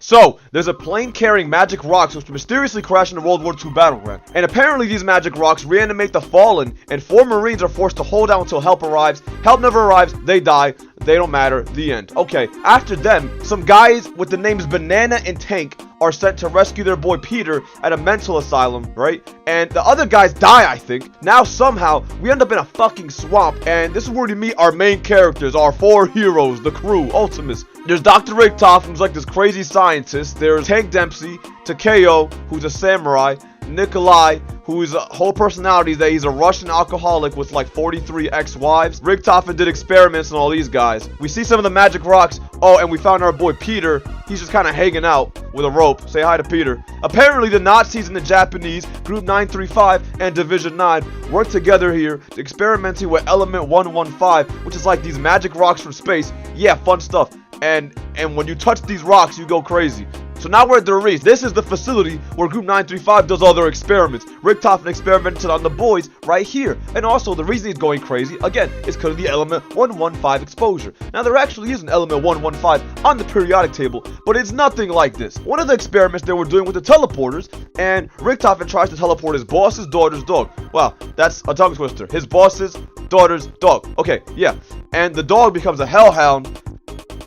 So, there's a plane carrying magic rocks which mysteriously crash in a World War II battleground. And apparently these magic rocks reanimate the fallen, and 4 Marines are forced to hold out until help arrives. Help never arrives, they die, they don't matter, the end. Okay, after them, some guys with the names Banana and Tank are sent to rescue their boy Peter at a mental asylum, right? And the other guys die, I think. Now somehow, we end up in a fucking swamp, and this is where we meet our main characters, our 4 heroes, the crew, Ultimus. There's Dr. Richtoff, who's like this crazy scientist. There's Hank Dempsey, Takeo, who's a samurai, Nikolai, whose whole personality is that he's a Russian alcoholic with like 43 ex-wives. Richtofen did experiments on all these guys. We see some of the magic rocks. Oh, and we found our boy Peter. He's just kind of hanging out with a rope. Say hi to Peter. Apparently, the Nazis and the Japanese, Group 935 and Division 9, work together here, experimenting with Element 115, which is like these magic rocks from space. Yeah, fun stuff. And when you touch these rocks, you go crazy. So now we're at the release. This is the facility where Group 935 does all their experiments. Richtofen experimented on the boys right here. And also, the reason he's going crazy, again, is because of the element 115 exposure. Now, there actually is an element 115 on the periodic table, but it's nothing like this. One of the experiments they were doing with the teleporters, and Richtofen tries to teleport his boss's daughter's dog. Wow, that's a tongue twister. His boss's daughter's dog. Okay, yeah. And the dog becomes a hellhound,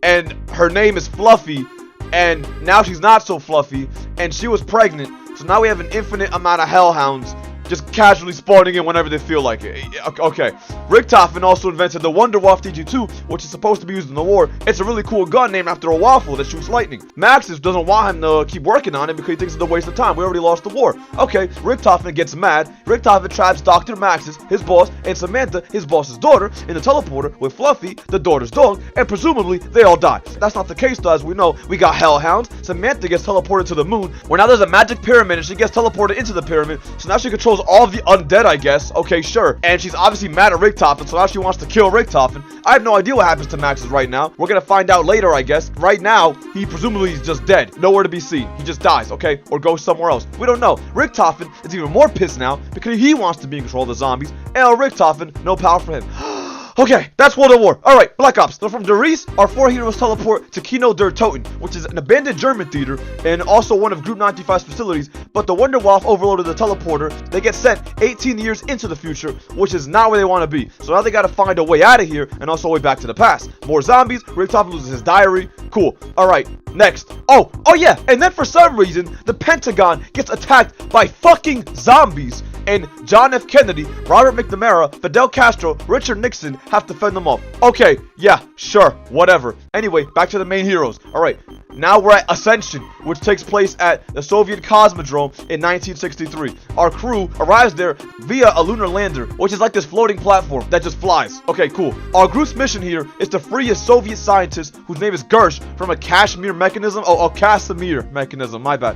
and her name is Fluffy. And now she's not so fluffy, and she was pregnant, so now we have an infinite amount of hellhounds just casually spawning in whenever they feel like it. Okay. Richtofen also invented the Wunderwaffe TG2, which is supposed to be used in the war. It's a really cool gun named after a waffle that shoots lightning. Maxis doesn't want him to keep working on it because he thinks it's a waste of time. We already lost the war. Okay, Richtofen gets mad. Richtofen traps Dr. Maxis, his boss, and Samantha, his boss's daughter, in the teleporter with Fluffy, the daughter's dog, and presumably they all die. That's not the case though, as we know. We got hellhounds. Samantha gets teleported to the moon, where now there's a magic pyramid and she gets teleported into the pyramid, so now she controls all of the undead, I guess. Okay, sure. And she's obviously mad at Richtofen, so now she wants to kill Richtofen. I have no idea what happens to Maxis right now. We're gonna find out later, I guess. Right now, he presumably is just dead. Nowhere to be seen. He just dies, okay? Or goes somewhere else. We don't know. Richtofen is even more pissed now because he wants to be in control of the zombies. And Richtofen, no power for him. Okay, that's World at War. Alright, Black Ops. So from Derice, our 4 heroes teleport to Kino der Toten, which is an abandoned German theater and also one of Group 95's facilities, but the Wunderwaffe overloaded the teleporter. They get sent 18 years into the future, which is not where they want to be. So now they gotta find a way out of here and also a way back to the past. More zombies, Richtofen loses his diary. Cool. Alright, next. Oh yeah, and then for some reason, the Pentagon gets attacked by fucking zombies. And John F. Kennedy, Robert McNamara, Fidel Castro, Richard Nixon have to fend them off. Okay, yeah, sure, whatever. Anyway, back to the main heroes. Alright, now we're at Ascension, which takes place at the Soviet Cosmodrome in 1963. Our crew arrives there via a lunar lander, which is like this floating platform that just flies. Okay, cool. Our group's mission here is to free a Soviet scientist whose name is Gersh from a Kashmir mechanism. Oh, Casimir mechanism, my bad.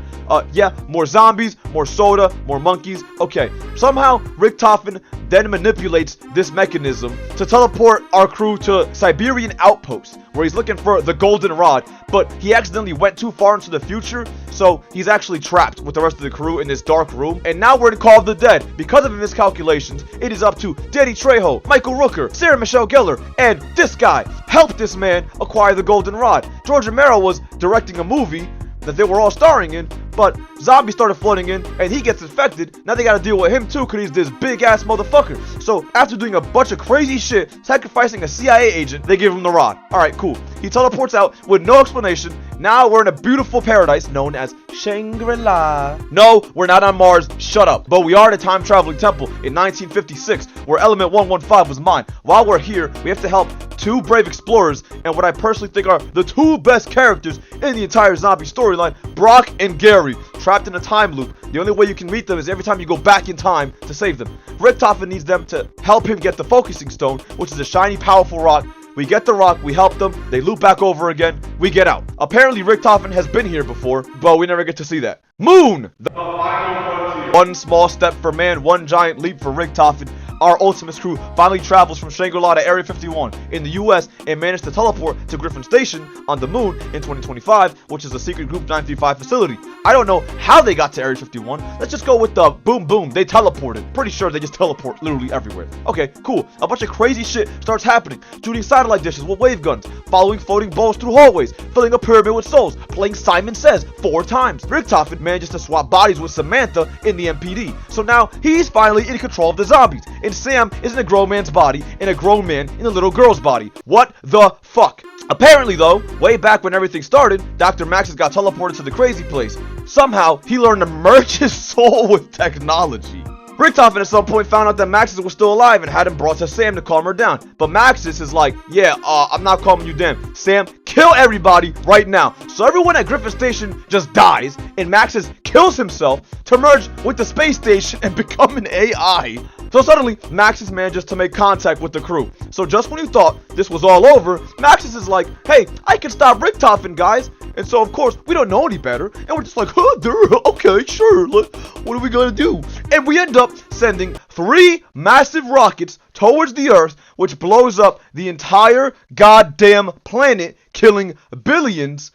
Yeah, more zombies, more soda, more monkeys. Okay, somehow Richtofen then manipulates this mechanism to teleport our crew to Siberian Outpost, where he's looking for the golden rod, but he accidentally went too far into the future, so he's actually trapped with the rest of the crew in this dark room. And now we're in Call of the Dead. Because of his miscalculations, it is up to Danny Trejo, Michael Rooker, Sarah Michelle Gellar, and this guy. Help this man acquire the golden rod. George Romero was directing a movie that they were all starring in, but zombies started flooding in, and he gets infected. Now they gotta deal with him too, cause he's this big-ass motherfucker. So after doing a bunch of crazy shit, sacrificing a CIA agent, they give him the rod. Alright, cool. He teleports out with no explanation. Now we're in a beautiful paradise known as Shangri-La. No, we're not on Mars. Shut up. But we are at a time-traveling temple in 1956, where Element 115 was mined. While we're here, we have to help 2 brave explorers, and what I personally think are the 2 best characters in the entire zombie storyline, Brock and Gary, trapped in a time loop. The only way you can meet them is every time you go back in time to save them. Richtofen needs them to help him get the focusing stone, which is a shiny, powerful rock. We get the rock, we help them, they loop back over again, we get out. Apparently Richtofen has been here before, but we never get to see that. Moon! The final frontier. One small step for man, one giant leap for Richtofen. our Ultimates crew finally travels from Shangri-La to Area 51 in the US and managed to teleport to Griffin Station on the moon in 2025, which is a secret Group 935 facility. I don't know how they got to Area 51. Let's just go with the boom boom. They teleported. Pretty sure they just teleport literally everywhere. Okay, cool. A bunch of crazy shit starts happening. Shooting satellite dishes with wave guns, following floating balls through hallways, filling a pyramid with souls, playing Simon Says 4 times. Richtofen manages to swap bodies with Samantha in the MPD. So now he's finally in control of the zombies. And Sam is in a grown man's body and a grown man in a little girl's body. What the fuck? Apparently though, way back when everything started, Dr. Maxis got teleported to the crazy place. Somehow, he learned to merge his soul with technology. Richtofen at some point found out that Maxis was still alive and had him brought to Sam to calm her down. But Maxis is like, yeah, I'm not calming you down. Sam, kill everybody right now. So everyone at Griffin Station just dies, and Maxis kills himself to merge with the space station and become an AI. So suddenly, Maxis manages to make contact with the crew. So just when you thought this was all over, Maxis is like, hey, I can stop Richtofen, guys. And so, of course, we don't know any better. And we're just like, okay, sure. What are we going to do? And we end up sending 3 massive rockets towards the Earth, which blows up the entire goddamn planet, killing billions.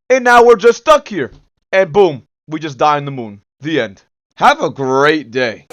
And now we're just stuck here. And boom, we just die on the moon. The end. Have a great day.